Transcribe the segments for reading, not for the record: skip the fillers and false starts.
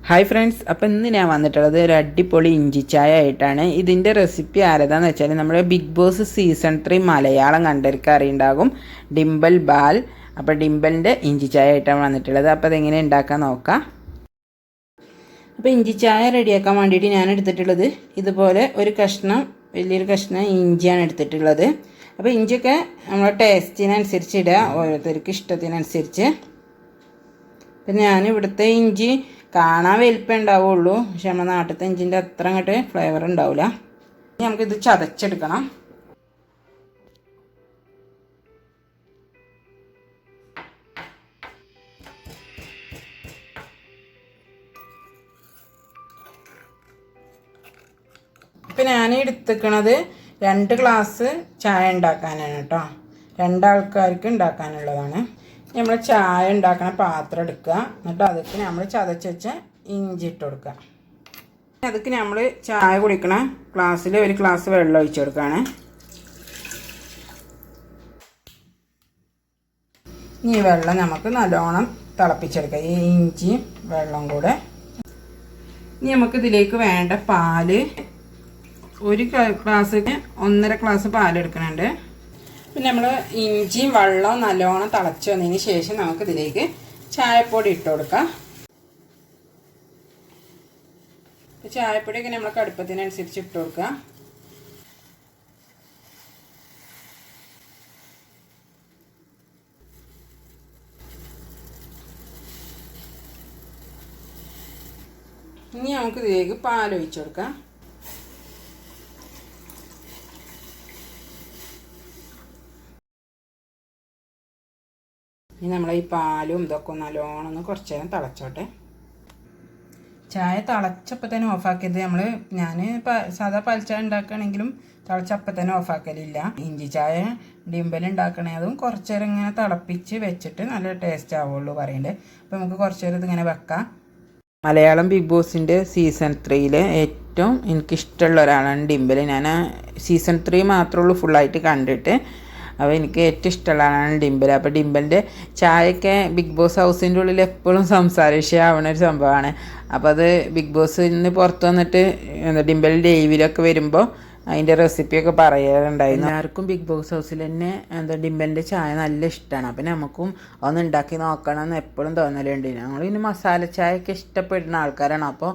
Hi friends, അപ്പോൾ ഇന്ന് ഞാൻ വന്നിട്ടുള്ളത് ഒരു അടിപൊളി ഇഞ്ചി ചായ ആയിട്ടാണ്. ഇതിൻ്റെ റെസിപ്പി ആരതാന്ന് വെച്ചാൽ നമ്മുടെ ബിഗ് ബോസ് സീസൺ 3 മലയാളം കണ്ടവർക്ക് അറിയുണ്ടാകും, ഡിംബൽ ബാൽ. അപ്പോൾ ഡിംബലിൻ്റെ ഇഞ്ചി ചായ ആയിട്ടാണ് വന്നിട്ടുള്ളത്. അപ്പോൾ അതെങ്ങനെ ഉണ്ടാക്കാൻ നോക്കാം. അപ്പോൾ ഇഞ്ചി ചായ റെഡിയാക്കാൻ വേണ്ടിയിട്ട് ഞാൻ എടുത്തിട്ടുള്ളത് ഇതുപോലെ ഒരു കഷ്ണം, വലിയൊരു കഷ്ണം ഇഞ്ചിയാണ് എടുത്തിട്ടുള്ളത്. അപ്പോൾ ഇഞ്ചിയൊക്കെ നമ്മുടെ ടേസ്റ്റിനനുസരിച്ച് ഇടുക, ഓരോരുത്തർക്ക് ഇഷ്ടത്തിനനുസരിച്ച്. അപ്പം ഞാൻ ഇവിടുത്തെ ഇഞ്ചി കാണാൻ വലിപ്പം ഉണ്ടാവുള്ളൂ, പക്ഷെ നമ്മുടെ നാട്ടിലത്തെ ഇഞ്ചിൻ്റെ അത്ര അങ്ങോട്ട് ഫ്ലേവർ ഉണ്ടാവില്ല. നമുക്കിത് ചതച്ചെടുക്കണം. ഇപ്പം ഞാൻ എടുത്തിക്കണത് 2 ഗ്ലാസ് ചായ ഉണ്ടാക്കാനാണ് കേട്ടോ. 2 ആൾക്കാർക്ക് ഉണ്ടാക്കാനുള്ളതാണ്. നമ്മൾ ചായ ഉണ്ടാക്കണ പാത്രം എടുക്കുക, എന്നിട്ട് അതിക്ക് നമ്മൾ ചതച്ച് വെച്ച ഇഞ്ചി ഇട്ട് കൊടുക്കുക. അതിക്ക് നമ്മൾ ചായ കുടിക്കണ ഗ്ലാസ്സിൽ 1 ഗ്ലാസ് വെള്ളം ഒഴിച്ച് കൊടുക്കുകയാണ്. ഈ വെള്ളം നമുക്ക് നല്ലോണം തിളപ്പിച്ചെടുക്കാം, ഈ ഇഞ്ചിയും വെള്ളം കൂടെ. ഇനി നമുക്കിതിലേക്ക് വേണ്ട പാല്, 1 ഗ്ലാസ്സിന് 1.5 ഗ്ലാസ് പാലെടുക്കുന്നുണ്ട്. പിന്നെ നമ്മൾ ഇഞ്ചിയും വെള്ളവും നല്ലോണം തിളച്ച് വന്നതിന് ശേഷം നമുക്കിതിലേക്ക് ചായപ്പൊടി ഇട്ട് കൊടുക്കാം. ചായപ്പൊടിയൊക്കെ നമ്മൾ കടുപ്പത്തിനനുസരിച്ച് ഇട്ട് കൊടുക്കുക. ഇനി നമുക്കിതിലേക്ക് പാലൊഴിച്ച് കൊടുക്കാം. ഇനി നമ്മൾ ഈ പാലും ഇതൊക്കെ നല്ലോണം ഒന്ന് കുറച്ച് നേരം തിളച്ചോട്ടെ. ചായ തിളച്ചപ്പോൾ തന്നെ ഓഫാക്കിയത് ഞാൻ സാധാ പാൽച്ചായ ഉണ്ടാക്കുകയാണെങ്കിലും തിളച്ചപ്പോൾ തന്നെ ഓഫാക്കലില്ല. ഇഞ്ചി ചായ ഡിംബൽ ഉണ്ടാക്കണേ അതും കുറച്ച് നേരം ഇങ്ങനെ തിളപ്പിച്ച് വെച്ചിട്ട് നല്ല ടേസ്റ്റ് ആവുള്ളൂ പറയുന്നുണ്ട്. അപ്പോൾ നമുക്ക് കുറച്ച് നേരം ഇതിങ്ങനെ വെക്കാം. മലയാളം ബിഗ് ബോസിൻ്റെ സീസൺ 3 ഏറ്റവും എനിക്കിഷ്ടമുള്ള ഒരാളാണ് ഡിംബൽ. ഞാൻ സീസൺ 3 മാത്രമേ ഉള്ളൂ ഫുള്ളായിട്ട് കണ്ടിട്ട്. അപ്പോൾ എനിക്ക് ഏറ്റവും ഇഷ്ടമുള്ളതാണ് ഡിംബൽ. അപ്പോൾ ഡിംബലിൻ്റെ ചായയൊക്കെ ബിഗ് ബോസ് ഹൗസിൻ്റെ ഉള്ളിൽ എപ്പോഴും സംസാര വിഷയമാവുന്ന ഒരു സംഭവമാണ്. അപ്പോൾ അത് ബിഗ് ബോസിൽ നിന്ന് പുറത്ത് വന്നിട്ട് ഡിംബൽ ലൈവിലൊക്കെ വരുമ്പോൾ അതിൻ്റെ റെസിപ്പിയൊക്കെ പറയാറുണ്ടായിരുന്നു. എല്ലാവർക്കും ബിഗ് ബോസ് ഹൗസിൽ തന്നെ ഡിംബലിൻ്റെ ചായ നല്ല ഇഷ്ടമാണ്. അപ്പോൾ നമുക്കും ഒന്ന് ഉണ്ടാക്കി നോക്കണം എന്ന് എപ്പോഴും തോന്നലുണ്ട്. ഞങ്ങൾ പിന്നെ മസാല ചായയൊക്കെ ഇഷ്ടപ്പെടുന്ന ആൾക്കാരാണ്. അപ്പോൾ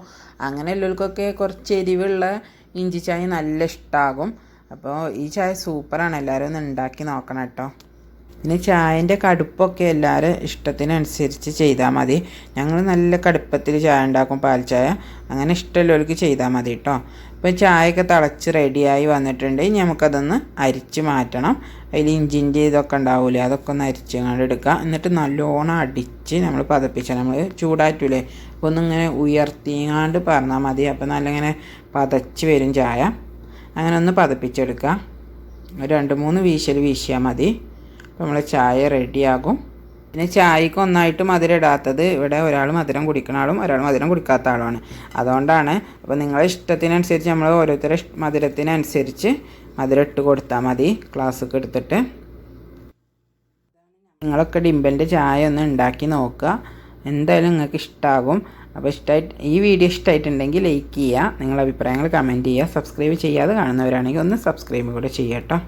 അങ്ങനെയുള്ളവർക്കൊക്കെ കുറച്ച് എരിവുള്ള ഇഞ്ചി ചായ നല്ല ഇഷ്ടമാകും. അപ്പോൾ ഈ ചായ സൂപ്പറാണ്, എല്ലാവരും ഒന്ന് ഉണ്ടാക്കി നോക്കണം കേട്ടോ. പിന്നെ ചായൻ്റെ കടുപ്പൊക്കെ എല്ലാവരും ഇഷ്ടത്തിനനുസരിച്ച് ചെയ്താൽ മതി. ഞങ്ങൾ നല്ല കടുപ്പത്തിൽ ചായ ഉണ്ടാക്കും, പാൽ ചായ. അങ്ങനെ ഇഷ്ടമുള്ളവർക്ക് ചെയ്താൽ മതി കേട്ടോ. അപ്പോൾ ചായയൊക്കെ തിളച്ച് റെഡിയായി വന്നിട്ടുണ്ട്. ഇനി നമുക്കതൊന്ന് അരിച്ച് മാറ്റണം. അതിൽ ഇഞ്ചിൻ്റെ ഇതൊക്കെ ഉണ്ടാവില്ലേ, അതൊക്കെ ഒന്ന് അരിച്ചങ്ങാണ്ട് എടുക്കുക. എന്നിട്ട് നല്ലോണം അടിച്ച് നമ്മൾ പതപ്പിച്ചാൽ, നമ്മൾ ചൂടാറ്റൂലേ, അപ്പോൾ ഒന്നിങ്ങനെ ഉയർത്തിങ്ങാണ്ട് പറഞ്ഞാൽ മതി. അപ്പോൾ നല്ല ഇങ്ങനെ പതച്ച് വരും ചായ. അങ്ങനെ ഒന്ന് പതപ്പിച്ചെടുക്കുക. ഒരു 2-3 വീശൽ വീശിയാൽ മതി. അപ്പോൾ നമ്മൾ ചായ റെഡിയാകും. പിന്നെ ചായക്ക് ഒന്നായിട്ട് മധുരം ഇടാത്തത്, ഇവിടെ ഒരാൾ മധുരം കുടിക്കുന്ന ആളും ഒരാൾ മധുരം കുടിക്കാത്ത ആളുമാണ്, അതുകൊണ്ടാണ്. അപ്പോൾ നിങ്ങളുടെ ഇഷ്ടത്തിനനുസരിച്ച് നമ്മൾ ഓരോരുത്തരുടെ മധുരത്തിനനുസരിച്ച് മധുരം ഇട്ട് കൊടുത്താൽ മതി, ഗ്ലാസ്സൊക്കെ എടുത്തിട്ട്. നിങ്ങളൊക്കെ ഡിംബലിൻ്റെ ചായ ഒന്ന് ഉണ്ടാക്കി നോക്കുക, എന്തായാലും നിങ്ങൾക്ക് ഇഷ്ടമാകും. അപ്പോൾ ഈ വീഡിയോ ഇഷ്ടമായിട്ടുണ്ടെങ്കിൽ ലൈക്ക് ചെയ്യുക, നിങ്ങളുടെ അഭിപ്രായങ്ങൾ കമൻറ്റ് ചെയ്യുക. സബ്സ്ക്രൈബ് ചെയ്യാതെ കാണുന്നവരാണെങ്കിൽ ഒന്ന് സബ്സ്ക്രൈബ് കൂടെ ചെയ്യാം കേട്ടോ.